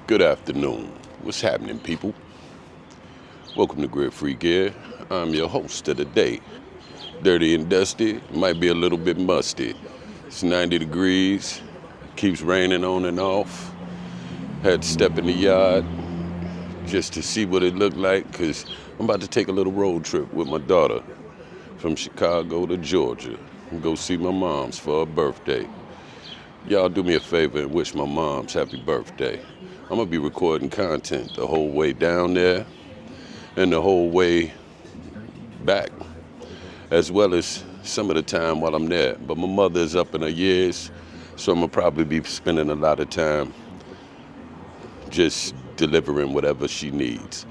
Good afternoon. What's happening, people? Welcome to Grid Free Gear. I'm your host of the day. Dirty and dusty, might be a little bit musty. It's 90 degrees, keeps raining on and off. Had to step in the yard just to see what it looked like, because I'm about to take a little road trip with my daughter from Chicago to Georgia and go see my mom's for her birthday. Y'all do me a favor and wish my mom's happy birthday. I'm going to be recording content the whole way down there and the whole way back, as well as some of the time while I'm there. But my mother is up in her years, so I'm going to probably be spending a lot of time just delivering whatever she needs.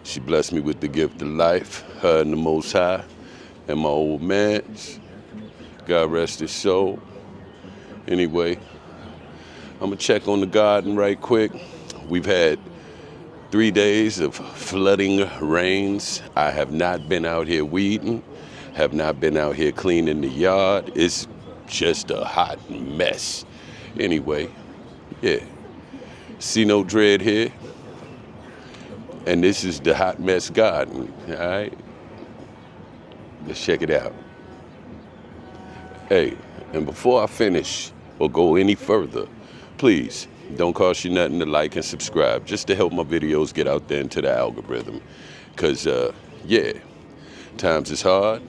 She blessed me with the gift of life, her and the Most High, and my old man. God rest his soul. Anyway, I'm going to check on the garden right quick. We've had 3 days of flooding rains. I have not been out here weeding, have not been out here cleaning the yard. It's just a hot mess. Anyway, yeah. See no dread here. And this is the hot mess garden, all right? Let's check it out. Hey, and before I finish or go any further, please don't cost you nothing to like and subscribe, just to help my videos get out there into the algorithm. Because, yeah, times is hard,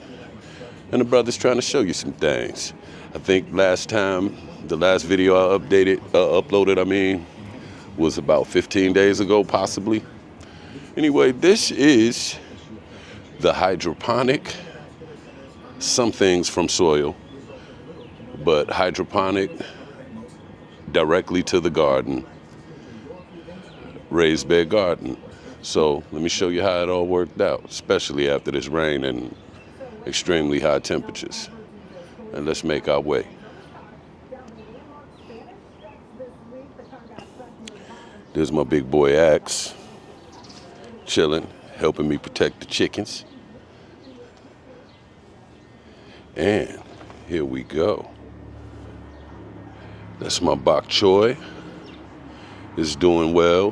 and the brother's trying to show you some things. I think the last video I uploaded, was about 15 days ago, possibly. Anyway, this is the hydroponic, some things from soil, but hydroponic, directly to the garden, raised bed garden. So let me show you how it all worked out, especially after this rain and extremely high temperatures. And let's make our way. There's my big boy Axe, chilling, helping me protect the chickens. And here we go. That's my bok choy. It's doing well.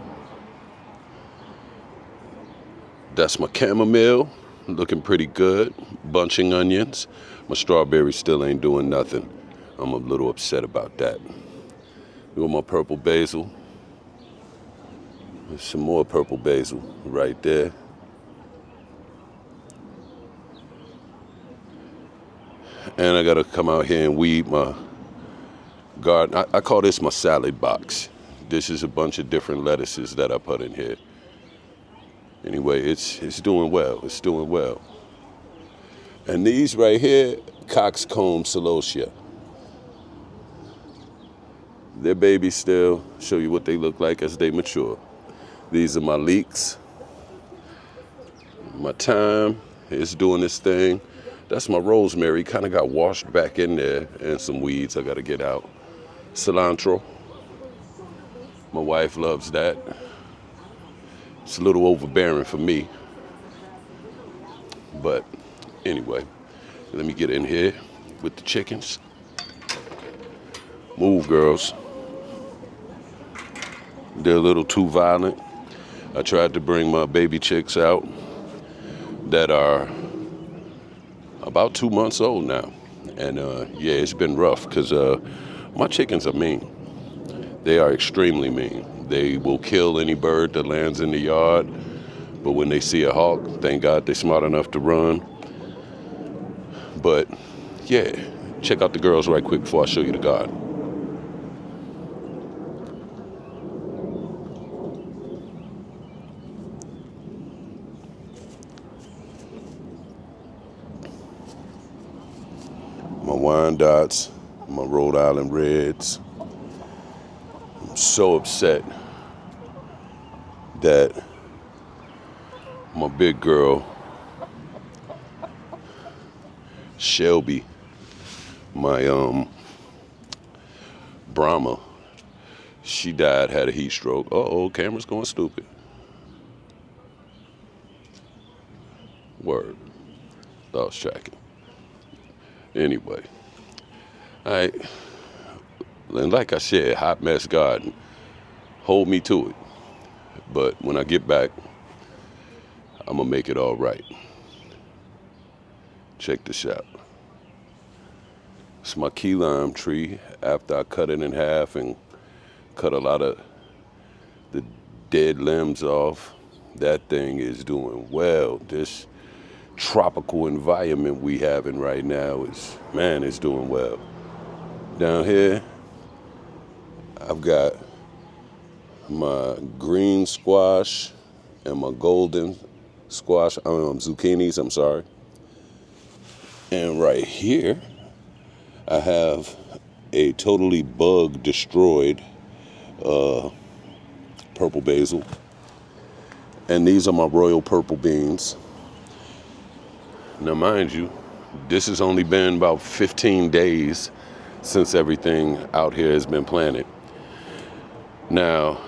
That's my chamomile, looking pretty good. Bunching onions. My strawberry still ain't doing nothing. I'm a little upset about that. Got my purple basil. There's some more purple basil right there. And I gotta come out here and weed my garden. I call this my salad box. This is a bunch of different lettuces that I put in here. Anyway, it's doing well. It's doing well. And these right here, coxcomb celosia. They're babies still. Show you what they look like as they mature. These are my leeks. My thyme is doing this thing. That's my rosemary. Kind of got washed back in there, and some weeds I got to get out. Cilantro. My wife loves that. It's a little overbearing for me. But anyway, let me get in here with the chickens. Move, girls. They're a little too violent. I tried to bring my baby chicks out that are about 2 months old now. And yeah, it's been rough because my chickens are mean. They are extremely mean. They will kill any bird that lands in the yard. But when they see a hawk, thank God they're smart enough to run. But yeah, check out the girls right quick before I show you the garden. My Wyandottes, my Rhode Island Reds. I'm so upset that my big girl, Shelby, my Brahma, she died, had a heat stroke. Uh-oh, camera's going stupid. Word. Lost tracking. Anyway. All right. And like I said, hot mess garden. Hold me to it. But when I get back, I'm gonna make it all right. Check this out. It's my key lime tree. After I cut it in half and cut a lot of the dead limbs off, that thing is doing well. This tropical environment we having right now is doing well. Down here, I've got my green squash and my golden squash, zucchinis, I'm sorry. And right here, I have a totally bug destroyed purple basil. And these are my royal purple beans. Now, mind you, this has only been about 15 days since everything out here has been planted. Now,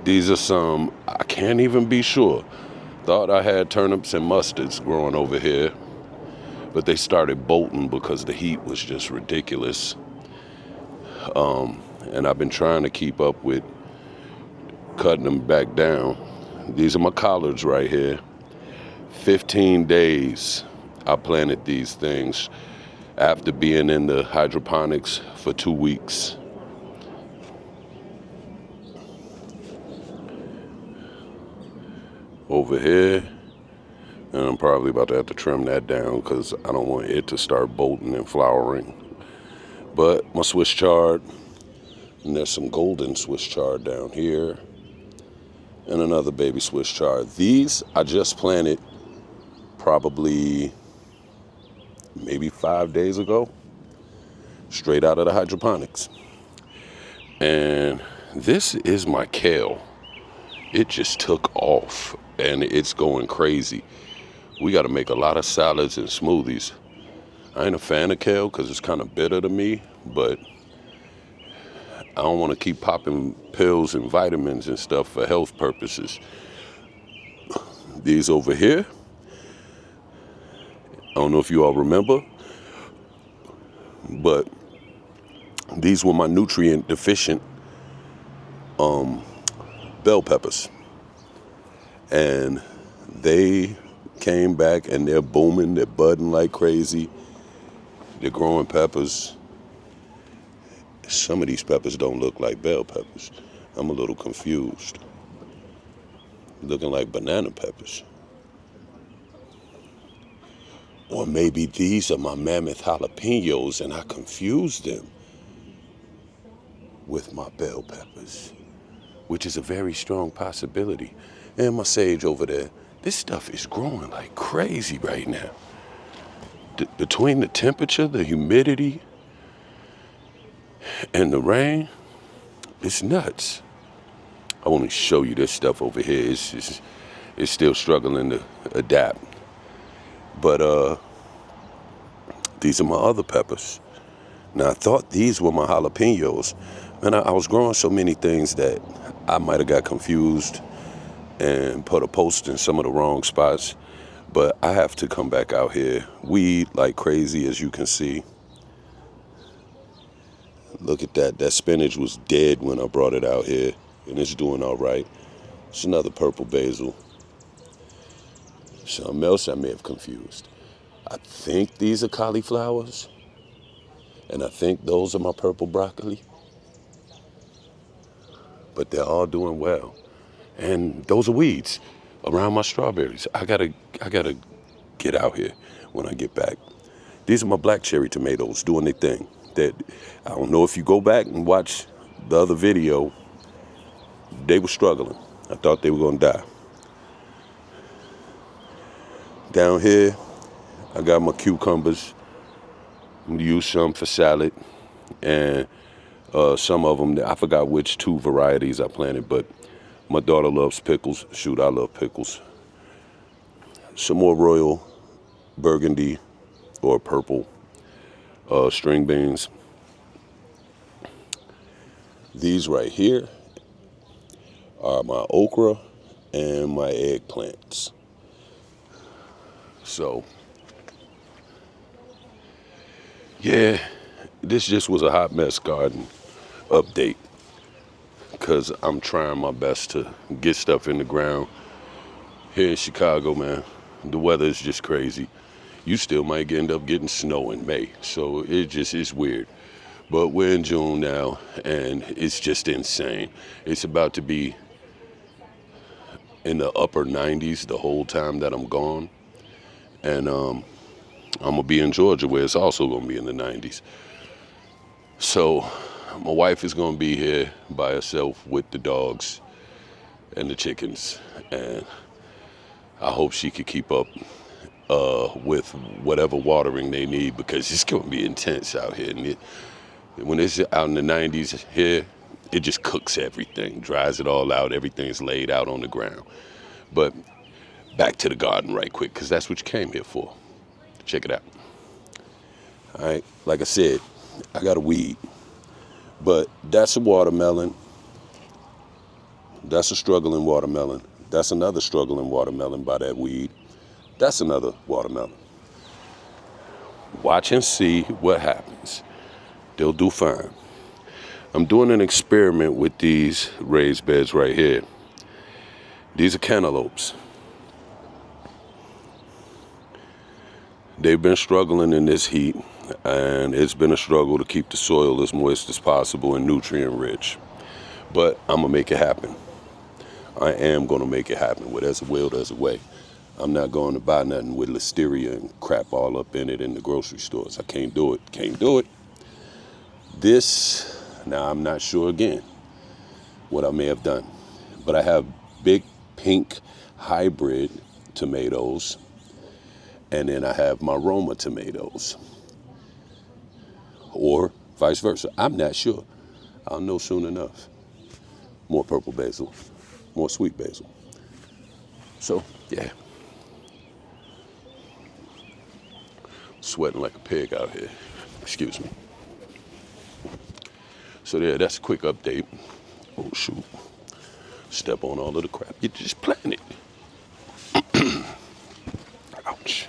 these are some, I can't even be sure. Thought I had turnips and mustards growing over here, but they started bolting because the heat was just ridiculous. And I've been trying to keep up with cutting them back down. These are my collards right here. 15 days I planted these things after being in the hydroponics for 2 weeks. Over here, and I'm probably about to have to trim that down because I don't want it to start bolting and flowering. But my Swiss chard, and there's some golden Swiss chard down here, and another baby Swiss chard. These I just planted probably maybe 5 days ago, straight out of the hydroponics. And this is my kale. It just took off and it's going crazy. We got to make a lot of salads and smoothies. I ain't a fan of kale because it's kind of bitter to me, but I don't want to keep popping pills and vitamins and stuff for health purposes. These over here, I don't know if you all remember, but these were my nutrient deficient bell peppers. And they came back and they're booming, they're budding like crazy. They're growing peppers. Some of these peppers don't look like bell peppers. I'm a little confused. Looking like banana peppers. Or maybe these are my mammoth jalapenos and I confused them with my bell peppers, which is a very strong possibility. And my sage over there. This stuff is growing like crazy right now. Between the temperature, the humidity, and the rain, it's nuts. I want to show you this stuff over here. It's still struggling to adapt. But these are my other peppers. Now, I thought these were my jalapenos. And I was growing so many things that I might have got confused and put a post in some of the wrong spots. But I have to come back out here, weed like crazy, as you can see. Look at that. That spinach was dead when I brought it out here, and it's doing all right. It's another purple basil. Something else I may have confused. I think these are cauliflowers, and I think those are my purple broccoli. But they're all doing well. And those are weeds around my strawberries. I gotta get out here when I get back. These are my black cherry tomatoes doing their thing. That I don't know if you go back and watch the other video, they were struggling. I thought they were gonna die. Down here, I got my cucumbers. I'm gonna use some for salad, and some of them, I forgot which 2 varieties I planted, but my daughter loves pickles. Shoot, I love pickles. Some more royal burgundy or purple string beans. These right here are my okra and my eggplants. So, yeah, this just was a hot mess garden update. because I'm trying my best to get stuff in the ground. Here in Chicago, man, the weather is just crazy. You still might end up getting snow in May, so it just is weird. But we're in June now, and it's just insane. It's about to be in the upper 90s the whole time that I'm gone. And I'm going to be in Georgia, where it's also going to be in the 90s. So my wife is going to be here by herself with the dogs and the chickens. And I hope she could keep up with whatever watering they need, because it's going to be intense out here. And when it's out in the 90s here, it just cooks everything, dries it all out. Everything's laid out on the ground. But back to the garden right quick, because that's what you came here for. Check it out. All right, like I said, I got a weed, but that's a watermelon. That's a struggling watermelon. That's another struggling watermelon by that weed. That's another watermelon. Watch and see what happens. They'll do fine. I'm doing an experiment with these raised beds right here. These are cantaloupes. They've been struggling in this heat, and it's been a struggle to keep the soil as moist as possible and nutrient rich. But I'm going to make it happen. I am going to make it happen. Where there's a will, there's a way. I'm not going to buy nothing with listeria and crap all up in it in the grocery stores. I can't do it. Can't do it. This, now I'm not sure again what I may have done. But I have big pink hybrid tomatoes. And then I have my Roma tomatoes. Or vice versa. I'm not sure. I'll know soon enough. More purple basil. More sweet basil. So, yeah. Sweating like a pig out here. Excuse me. So yeah, that's a quick update. Oh, shoot. Step on all of the crap you just planted. Ouch.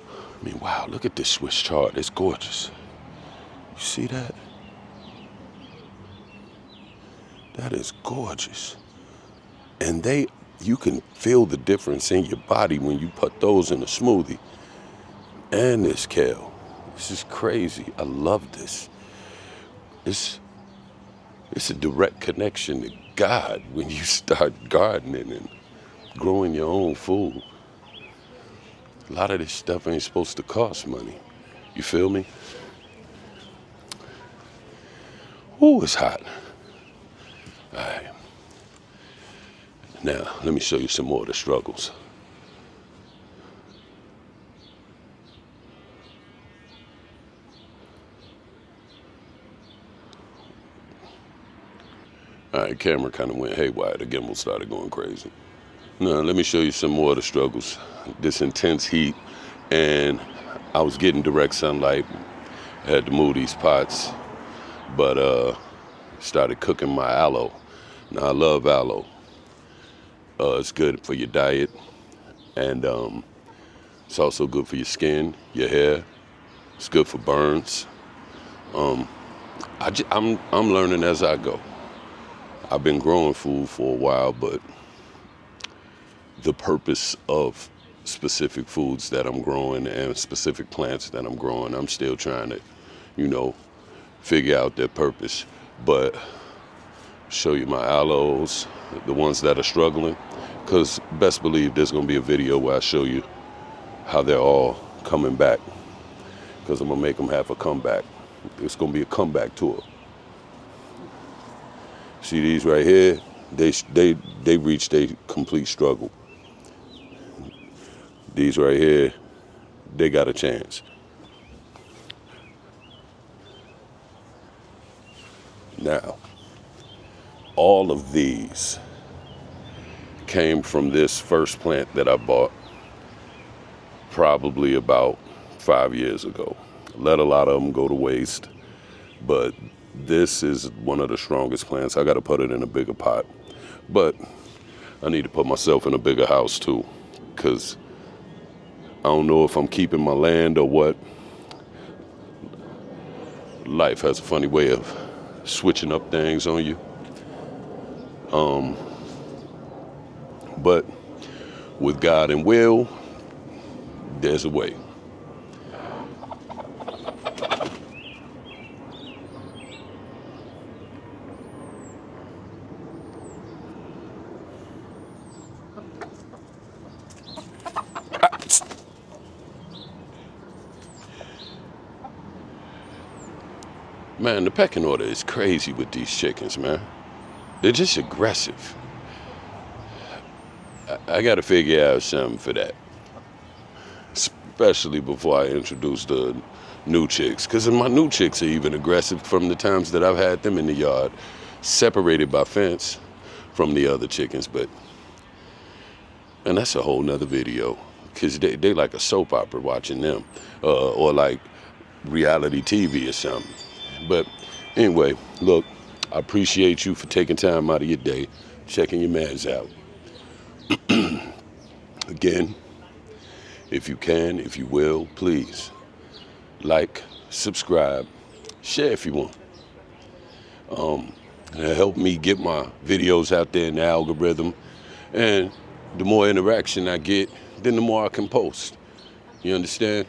I mean, wow, look at this Swiss chard. It's gorgeous. You see that? That is gorgeous. And you can feel the difference in your body when you put those in a smoothie. And this kale. This is crazy. I love this. It's a direct connection to God when you start gardening and growing your own food. A lot of this stuff ain't supposed to cost money. You feel me? Ooh, it's hot. All right. Now, let me show you some more of the struggles. All right, camera kind of went haywire. The gimbal started going crazy. Now, let me show you some more of the struggles. This intense heat, and I was getting direct sunlight. I had to move these pots, but started cooking my aloe. Now, I love aloe. It's good for your diet, and it's also good for your skin, your hair. It's good for burns. I'm learning as I go. I've been growing food for a while, but the purpose of specific foods that I'm growing and specific plants that I'm growing, I'm still trying to, figure out their purpose. But show you my aloes, the ones that are struggling, because best believe there's going to be a video where I show you how they're all coming back, because I'm going to make them have a comeback. It's going to be a comeback tour. See these right here? They reached a complete struggle. These right here, they got a chance. Now, all of these came from this first plant that I bought probably about 5 years ago. Let a lot of them go to waste, but this is one of the strongest plants. I got to put it in a bigger pot, but I need to put myself in a bigger house too, because I don't know if I'm keeping my land or what. Life has a funny way of switching up things on you. But with God and will, there's a way. Man, the pecking order is crazy with these chickens, man. They're just aggressive. I gotta figure out something for that. Especially before I introduce the new chicks. Because my new chicks are even aggressive from the times that I've had them in the yard, separated by fence from the other chickens. And that's a whole nother video. Because they like a soap opera watching them. Or like reality TV or something. But anyway, look, I appreciate you for taking time out of your day, checking your mans out. Again, if you can, if you will, please like, subscribe, share if you want. It'll help me get my videos out there in the algorithm. And the more interaction I get, then the more I can post. You understand?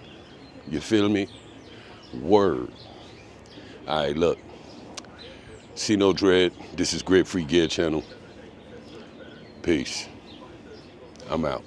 You feel me? Word. All right, look. See no dread. This is Grid Free Gear Channel. Peace. I'm out.